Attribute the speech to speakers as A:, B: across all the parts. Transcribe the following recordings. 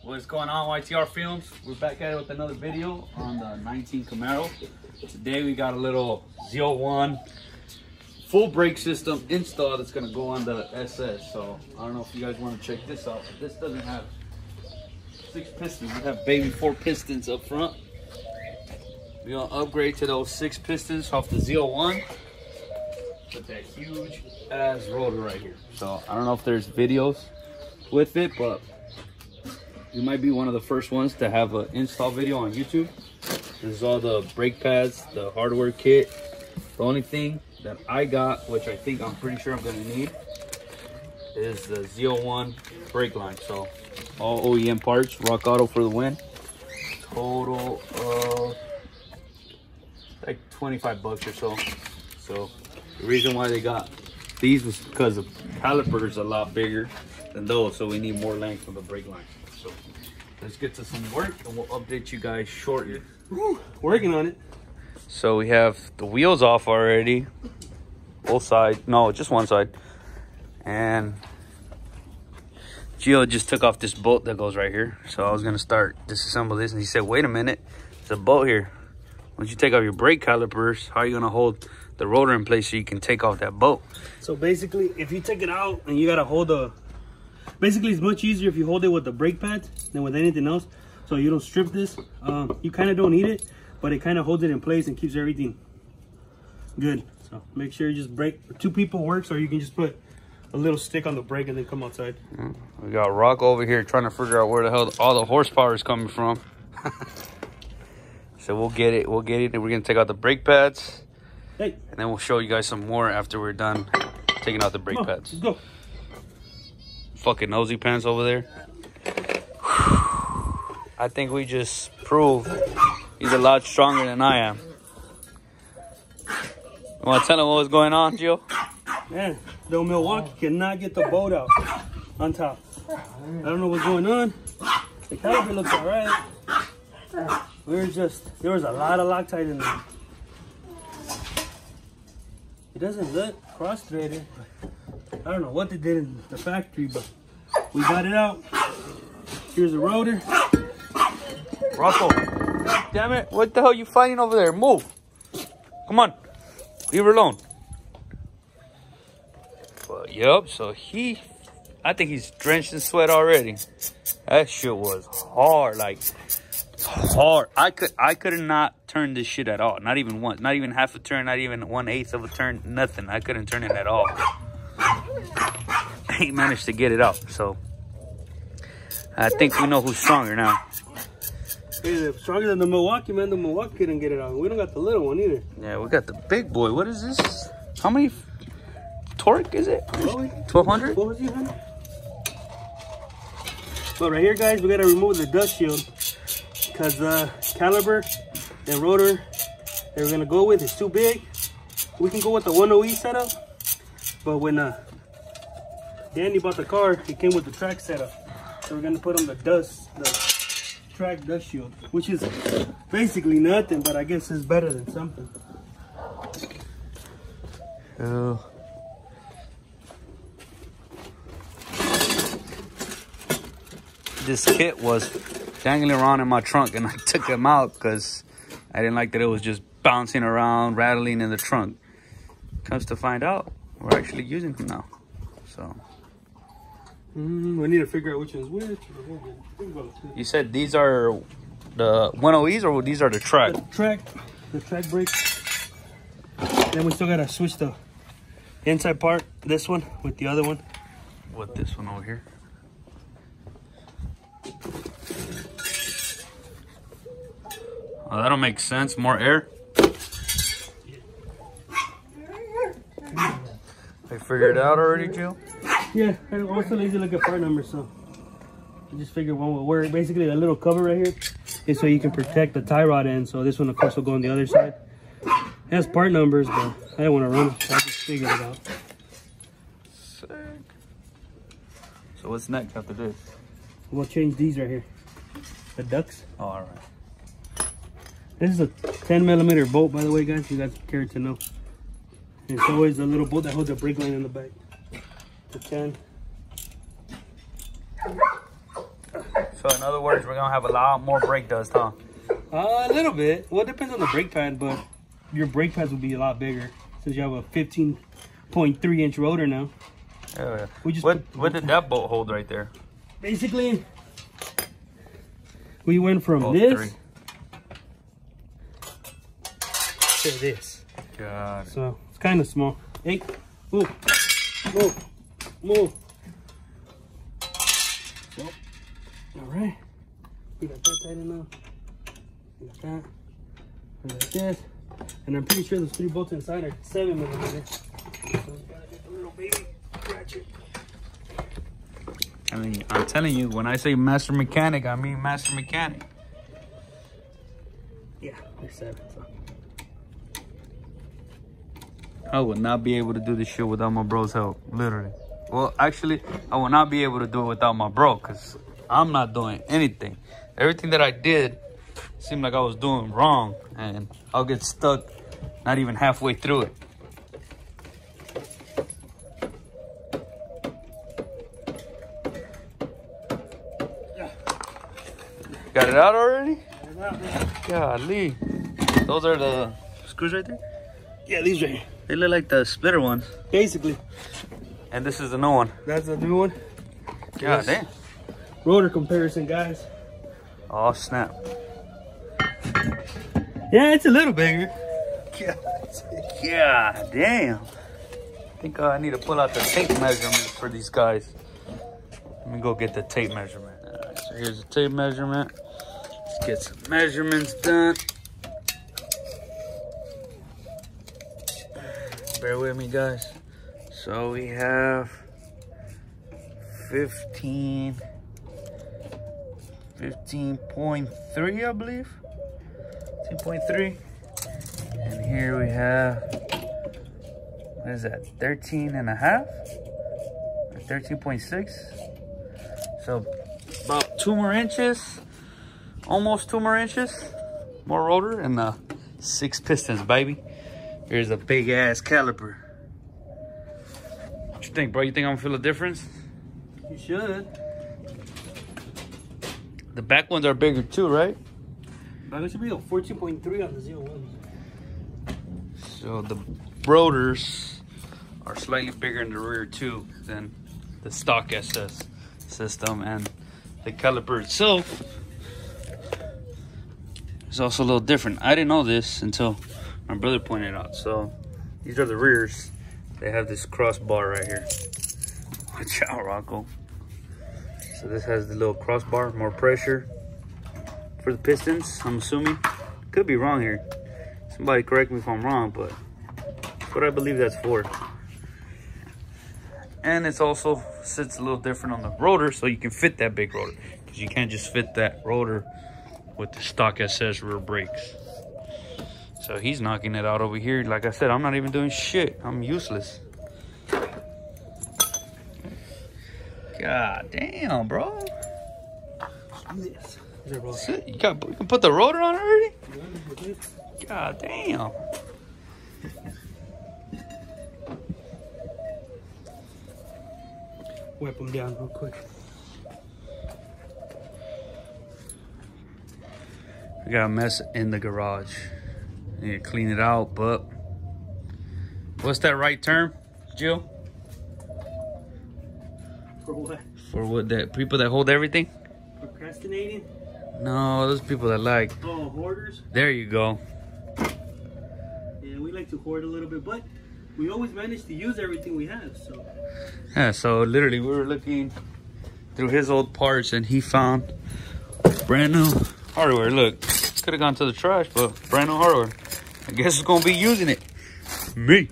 A: What's going on, YTR Films? We're back at it with another video on the 19 Camaro. Today we got a little ZL1 full brake system install that's going to go on the SS. So I don't know if you guys want to check this out. This doesn't have 6 pistons. We have baby 4 pistons up front. We're going to upgrade to those 6 pistons off the ZL1 with that huge ass rotor right here. So I don't know if there's videos with it, but you might be one of the first ones to have an install video on YouTube. This is all the brake pads, the hardware kit. The only thing that I got, which I'm pretty sure I'm gonna need, is the ZL1 brake line. So all OEM parts, Rock Auto for the win. Total of like 25 bucks or so. So the reason why they got these was because the caliper is a lot bigger than those, so we need more length for the brake line. So let's get to some work and we'll update you guys shortly.
B: Woo, working on it.
A: So we have the wheels off already, both sides. No, just one side. And Gio just took off this bolt that goes right here. So I was gonna start disassemble this, and he said, "Wait a minute, there's a bolt here. Once you take off your brake calipers, how are you gonna hold the rotor in place so you can take off that bolt?"
B: So basically, if you take it out and you gotta hold the, basically it's much easier if you hold it with the brake pads than with anything else. So you don't strip this. You kind of don't need it, but it kind of holds it in place and keeps everything good. So make sure you just brake. 2 people works, or you can just put a little stick on the brake and then come outside.
A: We got Rock over here trying to figure out where the hell all the horsepower is coming from. So we'll get it, and we're gonna take out the brake pads.
B: Hey.
A: And then we'll show you guys some more after we're done taking out the brake pads.
B: Let's go.
A: Fucking nosy pants over there. I think we just proved he's a lot stronger than I am. You want to tell him what was going on, Gio?
B: Man, the Milwaukee cannot get the bolt out on top. I don't know what's going on. The caliper looks all right. There was a lot of Loctite in there. It doesn't look cross-threaded. I don't know what they did in the factory, but we got it out. Here's the rotor.
A: Rocco, damn it, what the hell are you fighting over there? Move. Come on, leave her alone. But yep, so I think he's drenched in sweat already. That shit was hard, like hard. I could not turn this shit at all. Not even once, not even half a turn, not even 1/8 of a turn, nothing. I couldn't turn it at all. He managed to get it out, so I think we know who's stronger now.
B: Hey, stronger than the Milwaukee, man. The Milwaukee couldn't get it out. We don't got the little one either.
A: Yeah, we got the big boy. What is this? How many torque is it? 1200?
B: 1200. But right here, guys, we gotta remove the dust shield because the caliper and rotor that we're gonna go with is too big. We can go with the 1OE setup, but when Danny bought the car, it came with the track setup. So we're gonna put on the track dust shield, which is basically nothing, but I guess it's better than something.
A: Oh. This kit was dangling around in my trunk, and I took him out because I didn't like that it was just bouncing around, rattling in the trunk. Comes to find out, we're actually using him now. So
B: we need to figure out which one's which.
A: you said these are the 1OEs, or these are the track?
B: The track brakes. Then we still gotta switch the inside part, this one with the other one.
A: With this one over here. Oh, that'll make sense. More air. They figured it out already, Jill?
B: Yeah, I also lazy to look at part numbers, so I just figured one will work. Basically, a little cover right here is so you can protect the tie rod end. So this one, of course, will go on the other side. It has part numbers, but I didn't want to run it, so I just figured it out.
A: Sick. So what's next after this?
B: We'll change these right here. The ducts.
A: Oh, all right.
B: This is a 10mm bolt, by the way, guys. You guys care to know. And it's always a little bolt that holds the brake line in the back. The 10.
A: So in other words, we're gonna have a lot more brake dust, huh?
B: A little bit. Well, it depends on the brake pad, but your brake pads will be a lot bigger since you have a 15.3-inch rotor now.
A: Oh, yeah.
B: We just
A: what did that bolt hold right there?
B: Basically, we went from
A: Bolt
B: this
A: 3
B: to this.
A: God.
B: So it's kind of small. Hey, move, move, move. So, all right. We got that tight enough. We got that. We got this. And I'm pretty sure those 3 bolts inside are 7mm. So we gotta get the little baby ratchet.
A: I mean, I'm telling you, when I say master mechanic, I mean master mechanic.
B: Yeah, they're 7. So.
A: I would not be able to do this shit without my bro's help, literally. Well, actually, I will not be able to do it without my bro, because I'm not doing anything. Everything that I did seemed like I was doing wrong, and I'll get stuck not even halfway through it. Got it out already? Golly. Those are the screws right there?
B: Yeah, these right here.
A: They look like the splitter ones.
B: Basically.
A: And this is the new one.
B: That's the new one.
A: God damn.
B: Rotor comparison, guys.
A: Oh, snap.
B: Yeah, it's a little bigger.
A: God damn. I think I need to pull out the tape measurements for these guys. Let me go get the tape measurement. All right, so here's the tape measurement. Let's get some measurements done. Bear with me, guys. So we have 15.3, I believe. 15.3. And here we have, what is that? 13.5? 13.6. So about 2 more inches, almost 2 more inches, more rotor, and 6 pistons, baby. Here's a big ass caliper. What you think, bro? You think I'm gonna feel a difference?
B: You should.
A: The back ones are bigger too, right?
B: But it should be a 14.3 on the ZL1.
A: So the rotors are slightly bigger in the rear too than the stock SS system, and the caliper itself is also a little different. I didn't know this until my brother pointed out. So these are the rears. They have this crossbar right here. Watch out, Rocco. So this has the little crossbar, more pressure for the pistons, I'm assuming. Could be wrong here. Somebody correct me if I'm wrong, but that's what I believe that's for. And it's also sits a little different on the rotor, so you can fit that big rotor, because you can't just fit that rotor with the stock SS rear brakes. So he's knocking it out over here. Like I said, I'm not even doing shit. I'm useless. God damn, bro.
B: Yes.
A: You can put the rotor on already? God damn.
B: Wipe them down real quick.
A: We got a mess in the garage. Need to clean it out, but what's that right term, Jill?
B: For what?
A: For what? That people that hold everything?
B: Procrastinating?
A: No, those people that like.
B: Oh, hoarders?
A: There you go.
B: Yeah, we like to hoard a little bit, but we always manage to use everything we have, so.
A: Yeah, so literally we were looking through his old parts and he found brand new hardware. Look, could have gone to the trash, but brand new hardware. I guess it's gonna be using it. Me.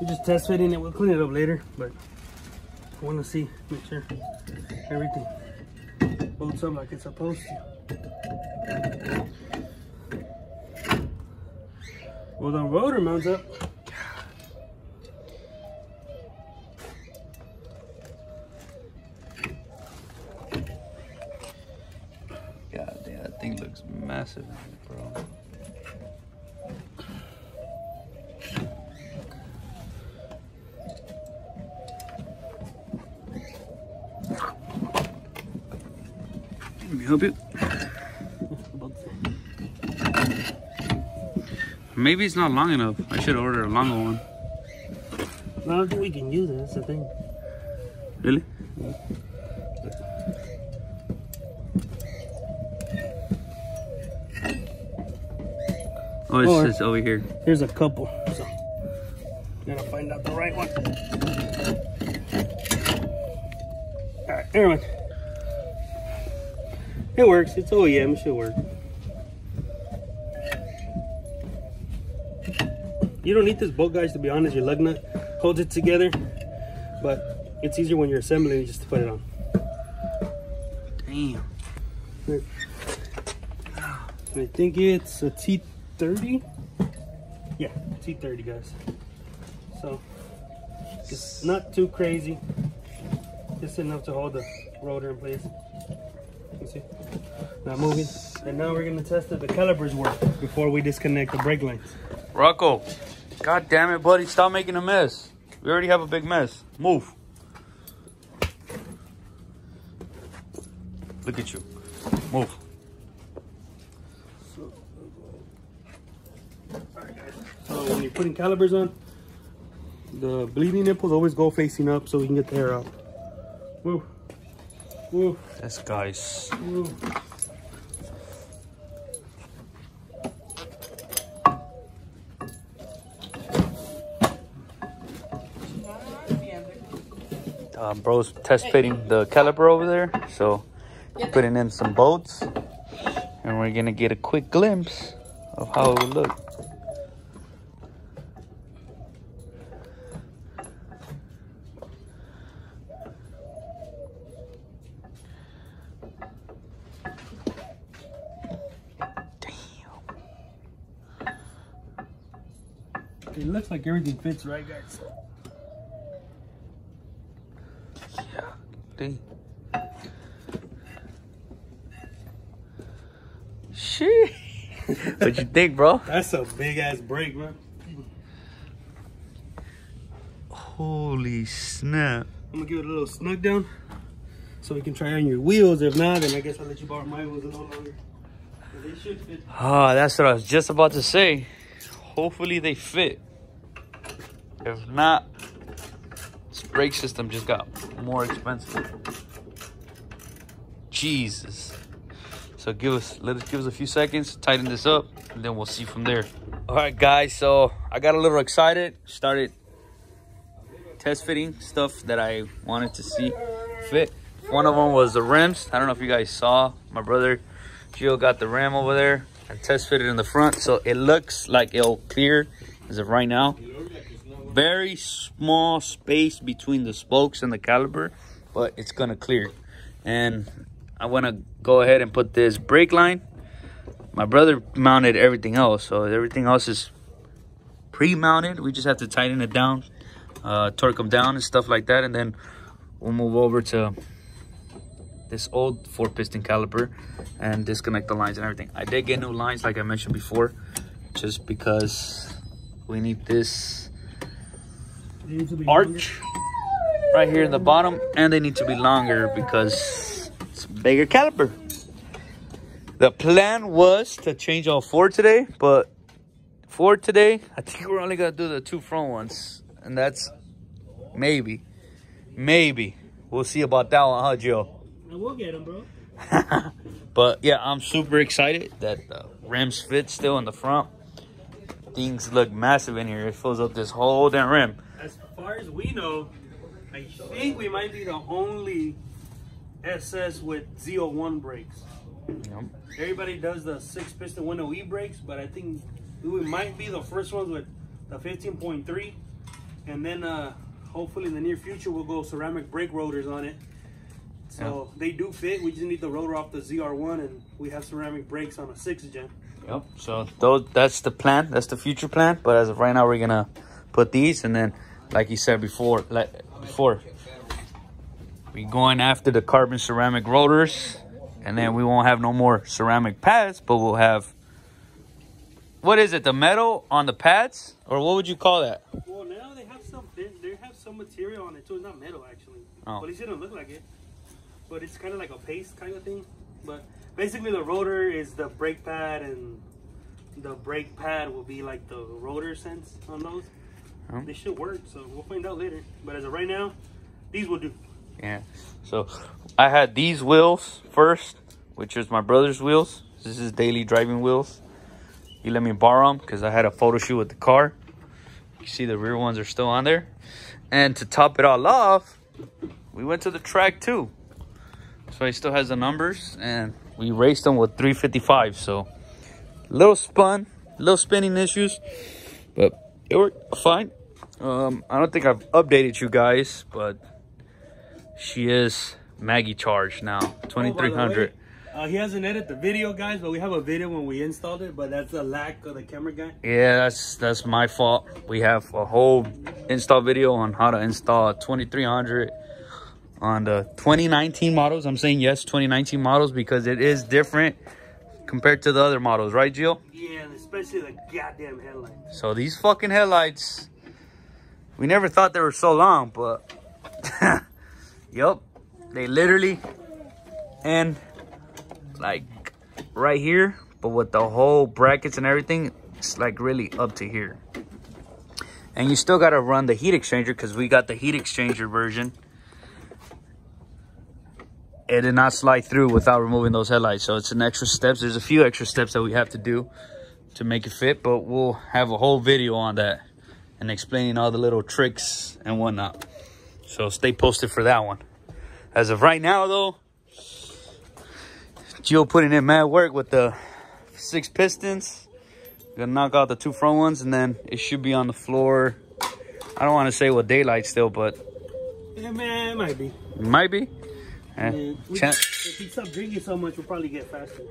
B: We're just test fitting it. We'll clean it up later, but I want to see, make sure everything bolts up like it's supposed to. Well, the rotor mounts up.
A: God damn, that thing looks massive, bro. me help you. Maybe it's not long enough. I should order a longer one.
B: No, I don't think we can use it. That's the thing.
A: Really?
B: Yeah.
A: Oh, it's over here.
B: There's a couple, so gotta find out the right one. All right, everyone. It works. It's OEM. It should work. You don't need this bolt, guys, to be honest. Your lug nut holds it together, but it's easier when you're assembling just to put it on.
A: Damn.
B: I think it's a T30. Yeah, T30, guys. So it's not too crazy. Just enough to hold the rotor in place. You see? Not moving. And now we're gonna test if the calipers work before we disconnect the brake lines.
A: Rocco, god damn it, buddy, stop making a mess. We already have a big mess. Move. Look at you. Move.
B: So when you're putting calipers on, the bleeding nipples always go facing up so we can get the hair out. Move. Move.
A: This guy's...
B: Move.
A: Bro's test fitting the caliper over there, so putting in some bolts, and we're gonna get a quick glimpse of how it would look.
B: It looks like everything fits right, guys.
A: Shit. What you think, bro?
B: That's a big ass brake, man.
A: Holy snap.
B: I'm gonna give it a little snug down so we can try on your wheels. If not, then I guess I'll let you borrow my wheels a little longer. But they should fit.
A: Oh, that's what I was just about to say. Hopefully they fit. If not, this brake system just got more expensive. Jesus. So let us give us a few seconds, tighten this up, and then we'll see from there. All right, guys, so I got a little excited, started test fitting stuff that I wanted to see fit. One of them was the rims. I don't know if you guys saw, my brother Gio got the rim over there and test fitted in the front, so it looks like it'll clear as of right now. Very small space between the spokes and the caliper, but it's gonna clear. And I want to go ahead and put this brake line. My brother mounted everything else, so everything else is pre-mounted. We just have to tighten it down, torque them down and stuff like that, and then we'll move over to this old 4-piston caliper and disconnect the lines and everything. I did get new lines, like I mentioned before, just because we need this arch right here in the bottom, and they need to be longer because it's a bigger caliper. The plan was to change all 4 today, but for today, I think we're only gonna do the 2 front ones, and that's maybe. We'll see about that one, huh, Joe?
B: We'll get them, bro.
A: But yeah, I'm super excited that the rims fit still in the front. Things look massive in here. It fills up this whole damn rim.
B: As far as we know, I think we might be the only SS with ZL1 brakes.
A: Yep.
B: Everybody does the 6-piston 1OE brakes, but I think we might be the first ones with the 15.3. And then hopefully in the near future we'll go ceramic brake rotors on it. So they do fit. We just need the rotor off the ZR1, and we have ceramic brakes on a 6th gen.
A: Yep. So that's the plan. That's the future plan. But as of right now, we're gonna put these, and then, like you said before, we going after the carbon ceramic rotors, and then we won't have no more ceramic pads, but we'll have, what is it, the metal on the pads, or what would you call that?
B: Well, now they have some material on it too. It's not metal actually.
A: Oh.
B: At least it don't look like it. But it's kind of like a paste kind of thing. But basically the rotor is the brake pad, and the brake pad will be like the rotor sense on those. They should work, so we'll find out later. But as of right now, these will do.
A: Yeah. So I had these wheels first, which is my brother's wheels. This is daily driving wheels. He let me borrow them because I had a photo shoot with the car. You see the rear ones are still on there. And to top it all off, we went to the track too. So he still has the numbers, and we raced them with 355. So little spinning issues, but it worked fine. I don't think I've updated you guys, but she is Maggie charged now, 2300.
B: He hasn't edited the video, guys, but we have a video when we installed it, but that's the lack of the camera guy.
A: Yeah, that's my fault. We have a whole install video on how to install a 2300 on the 2019 models. I'm saying yes, 2019 models, because it is different compared to the other models, right, Jill?
B: Yeah, especially the goddamn headlights.
A: So these fucking headlights, we never thought they were so long, but yup, they literally end like right here, but with the whole brackets and everything, it's like really up to here. And you still got to run the heat exchanger, because we got the heat exchanger version. It did not slide through without removing those headlights, so it's an extra steps. There's a few extra steps that we have to do to make it fit, but we'll have a whole video on that and explaining all the little tricks and whatnot. So stay posted for that one. As of right now, though, Gio putting in mad work with the 6 pistons. Gonna knock out the 2 front ones, and then it should be on the floor. I don't want to say what daylight still, but
B: yeah, man, it might be.
A: It might be.
B: If he stopped drinking so much, we'll probably get faster.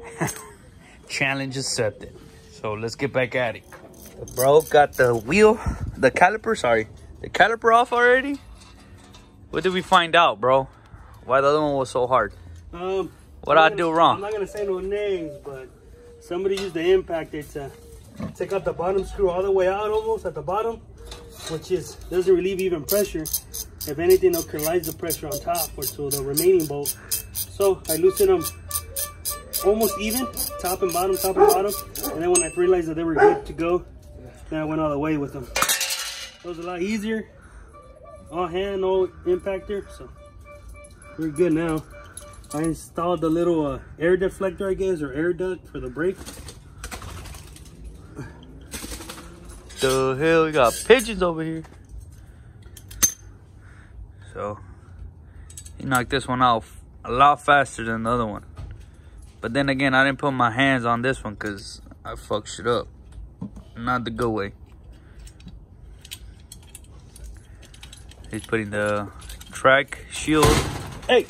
A: Challenge accepted. So let's get back at it. Bro got the caliper off already. What did we find out, bro? Why the other one was so hard? What I do wrong?
B: I'm not gonna say no names, but somebody used the impactor to take out the bottom screw all the way out, almost at the bottom, which doesn't relieve even pressure. If anything, it'll collide the pressure on top or to the remaining bolt. So I loosened them almost even, top and bottom, and then when I realized that they were good to go, then I went all the way with them. It was a lot easier, all hand, no impactor, so we're good now. I installed the little air deflector, I guess, or air duct for the brake.
A: The hell, we got pigeons over here. So he knocked this one out a lot faster than the other one. But then again, I didn't put my hands on this one because I fucked shit up. Not the good way. He's putting the track shield. Hey!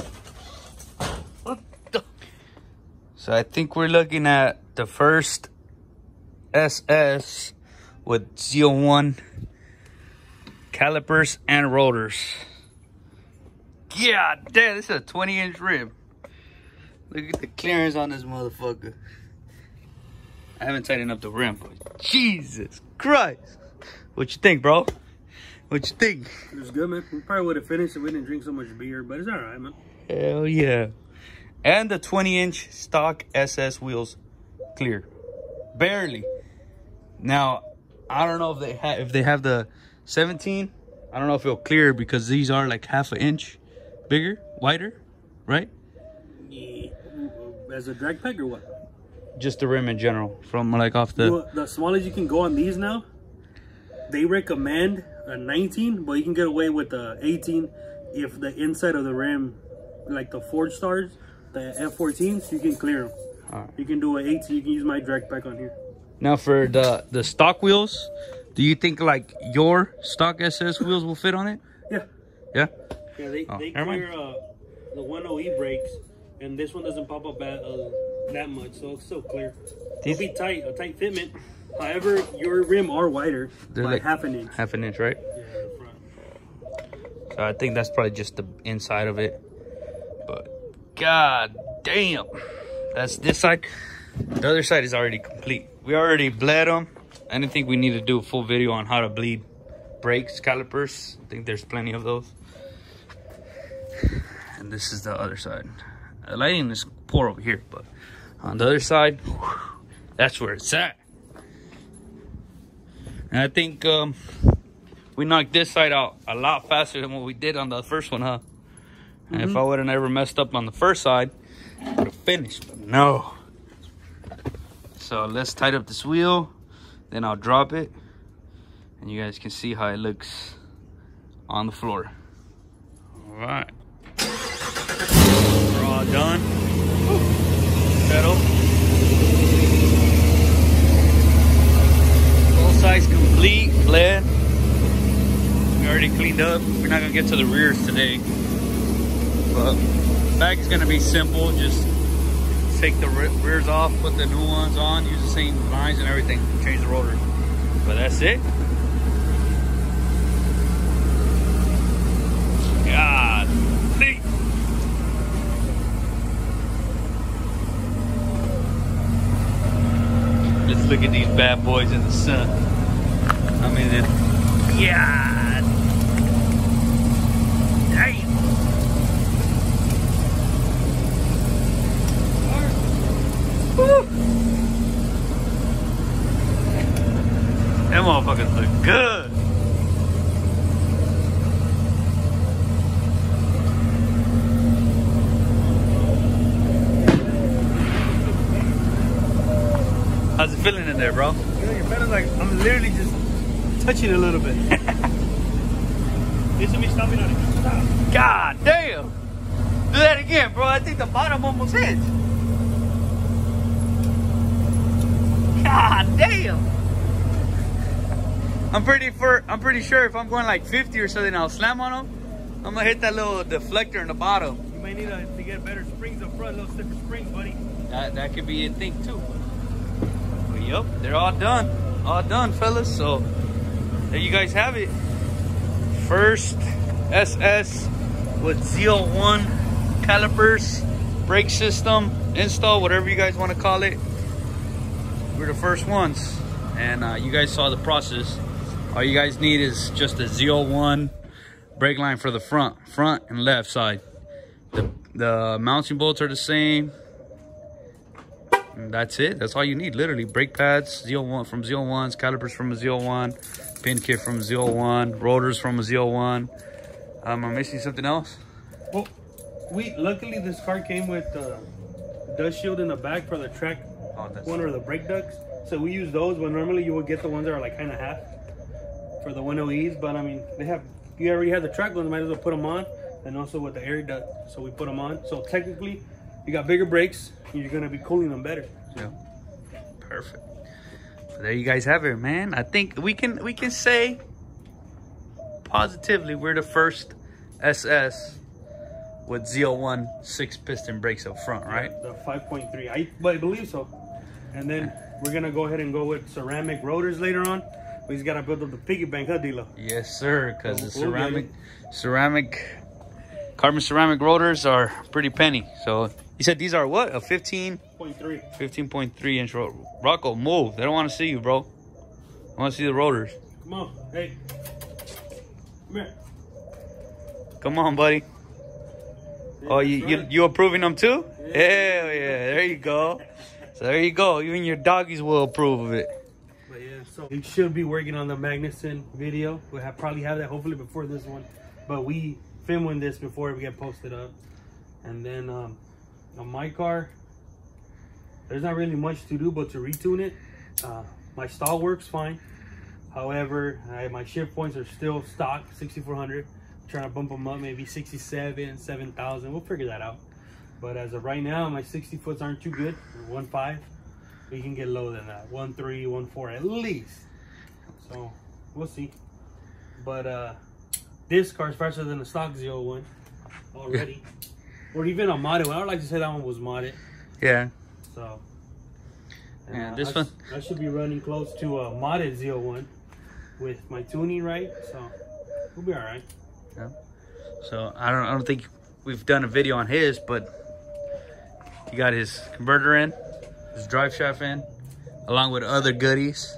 A: What the? So I think we're looking at the first SS with ZL1 calipers and rotors. Yeah, damn, this is a 20-inch rim. Look at the clearance on this motherfucker. I haven't tightened up the rim, but Jesus Christ. What you think, bro? What you think?
B: It was good, man. We probably would have finished if we didn't drink so much beer, but it's all right, man.
A: Hell yeah. And the 20-inch stock SS wheels clear. Barely. Now, I don't know if they have the 17. I don't know if it'll clear because these are like half an inch bigger, wider, right?
B: Yeah. As a drag pack or what?
A: Just the rim in general, from like off the...
B: Well, the smallest you can go on these now, they recommend a 19, but you can get away with the 18 if the inside of the rim, like the Ford Stars, the F14s, you can clear them.
A: Right.
B: You can do an 18, you can use my drag pack on here.
A: Now for the stock wheels, do you think like your stock SS wheels will fit on it?
B: Yeah.
A: Yeah?
B: Yeah, they clear the 1OE brakes, and this one doesn't pop up that much, so it's still clear. It'll be tight, a tight fitment. However, your rim are wider by like half an inch.
A: Half an inch, right?
B: Yeah, the front.
A: So I think that's probably just the inside of it. But god damn, that's this side. The other side is already complete. We already bled them. I didn't think we need to do a full video on how to bleed brakes, calipers. I think there's plenty of those. And this is the other side. The lighting is pour over here, but on the other side, that's where it's at. And I think we knocked this side out a lot faster than what we did on the first one, huh? And if I would have never messed up on the first side, I would have finished, but no. So let's tighten up this wheel, then I'll drop it, and you guys can see how it looks on the floor. All right. We're all done. Settle. Both sides complete, bled. We already cleaned up. We're not gonna get to the rears today, but back is gonna be simple. Just take the rears off, put the new ones on, use the same lines and everything, change the rotor. But that's it. God. Let's look at these bad boys in the sun. I mean, yeah. Damn. Woo. Them motherfuckers look good. How's it feeling in there, bro?
B: You're better, like I'm literally just touching a little bit. This will be stopping on it. Stop.
A: God damn! Do that again, bro. I think the bottom almost hit. God damn! I'm pretty sure if I'm going like 50 or something, I'll slam on them. I'm gonna hit that little deflector in the bottom.
B: You may need to get better springs up front, little stiffer springs, buddy.
A: That could be a thing too. But yep, they're all done, fellas. So there you guys have it. First SS with ZL1 calipers, brake system, install, whatever you guys want to call it. We're the first ones, and you guys saw the process. All you guys need is just a ZL1 brake line for the front and left side. The mounting bolts are the same. And that's it. That's all you need, literally. Brake pads, ZL1 from ZL1s, calipers from a ZL1, pin kit from a ZL1, rotors from a ZL1. Am I missing something else?
B: Well, luckily this car came with dust shield in the back for the track one or the brake ducts. So we use those, but normally you would get the ones that are like kind of half for the 1OEs. But I mean, you already have the track ones, might as well put them on. And also with the air duct, so we put them on. So technically, you got bigger brakes, and you're gonna be cooling them better.
A: Yeah, perfect. So there you guys have it, man. I think we can say positively we're the first SS with ZL1 6-piston brakes up front, right?
B: The 5.3, I believe so. And then we're gonna go ahead and go with ceramic rotors later on. We just gotta build up the piggy bank, huh, Dilo?
A: Yes, sir. Because the carbon ceramic rotors are pretty penny. So you said these are what? A 15.3 inch rotor. Rocco, move. They don't want to see you, bro. I want to see the rotors.
B: Come on, hey. Come here.
A: Come on, buddy. Yeah, oh, you approving them too? Yeah. Hell yeah. There you go. So there you go. Even your doggies will approve of it.
B: But yeah, so we should be working on the Magnuson video. We'll probably have that hopefully before this one. But we filming this before we get posted up. And then on my car, there's not really much to do but to retune it. My stall works fine. However, my shift points are still stock 6400. I'm trying to bump them up, maybe 67, 7000. We'll figure that out. But as of right now, my 60 foots aren't too good. 1.5. We can get lower than that. 1.3, 1.4 at least. So we'll see. But this car's faster than the stock ZL1 already. Or even a modded one. I would like to say that one was modded.
A: Yeah.
B: So
A: yeah, this one
B: I should be running close to a modded ZL1 with my tuning right. So we'll be all right.
A: Yeah. So I don't think we've done a video on his, but he got his converter in, his drive shaft in, along with other goodies.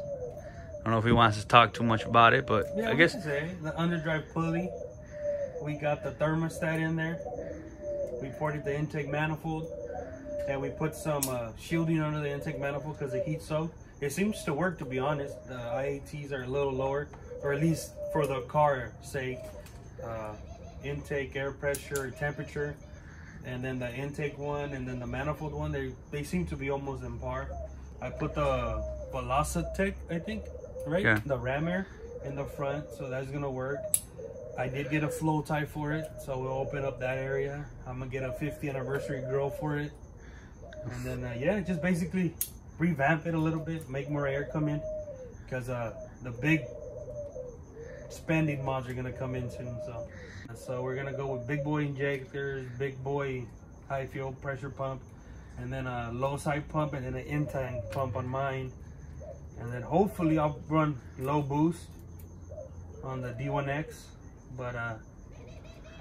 A: I don't know if he wants to talk too much about it, but
B: yeah,
A: I guess
B: the underdrive pulley. We got the thermostat in there. We ported the intake manifold. and we put some shielding under the intake manifold because it heats so. It seems to work, to be honest. The IATs are a little lower, or at least for the car sake. Intake, air pressure, temperature, and then the intake one and then the manifold one, they seem to be almost in par. I put the Velocitech, I think, right?
A: Yeah.
B: The ram air in the front, so that's gonna work. I did get a flow tie for it, so we'll open up that area. I'm gonna get a 50th anniversary grill for it, and then yeah, just basically revamp it a little bit, make more air come in, because the big spending mods are gonna come in soon. So we're gonna go with big boy injectors, big boy high fuel pressure pump, and then a low side pump, and then an in-tank pump on mine, and then hopefully I'll run low boost on the D1X. But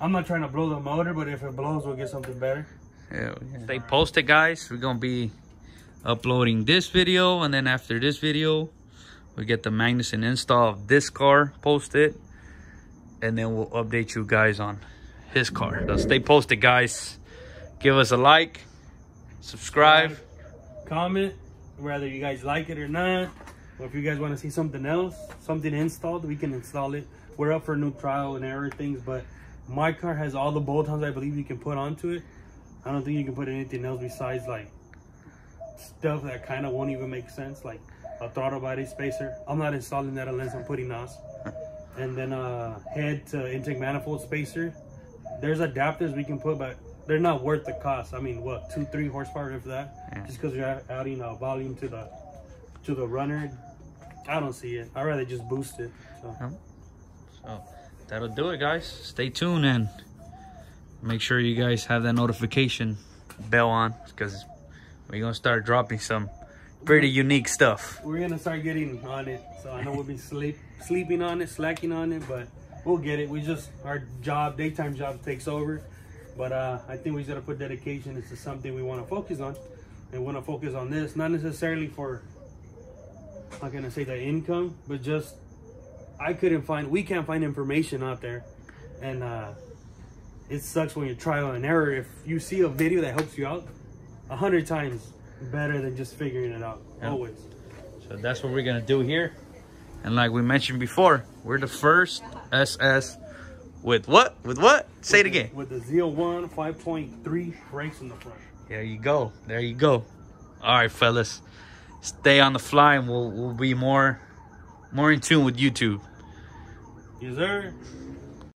B: I'm not trying to blow the motor, but if it blows, we'll get something better.
A: Yeah. Stay posted, guys. We're gonna be uploading this video, and then after this video we get the Magnuson install of this car posted, and then we'll update you guys on his car. So stay posted, guys. Give us a like, subscribe,
B: comment, whether you guys like it or not, or if you guys want to see something else, something installed, we can install it. We're up for new trial and error things, but my car has all the bolt-ons I believe you can put onto it. I don't think you can put anything else besides like stuff that kind of won't even make sense, like a throttle body spacer. I'm not installing that unless I'm putting NOS. And then head to intake manifold spacer. There's adapters we can put, but they're not worth the cost. I mean, what, 2-3 horsepower if that?
A: Yeah. Just
B: because you're adding volume to the runner. I don't see it. I'd rather just boost it.
A: So that'll do it, guys. Stay tuned and make sure you guys have that notification bell on, because we're gonna start dropping some pretty unique stuff.
B: We're gonna start getting on it, so I know we'll be sleeping on it, slacking on it, but we'll get it. We just, our job, daytime job takes over, but I think we gotta put dedication into something we want to focus on, and want to focus on this, not necessarily for, I'm not gonna say the income, but just we can't find information out there, and it sucks when you trial and error. If you see a video that helps you out, 100 times better than just figuring it out. Yep. Always.
A: So that's what we're gonna do here, and like we mentioned before, we're the first SS with what? Say it again.
B: With the ZL1 5.3 brakes in the front.
A: There you go. There you go. All right, fellas, stay on the fly, and we'll be more in tune with YouTube.
B: Yes, sir.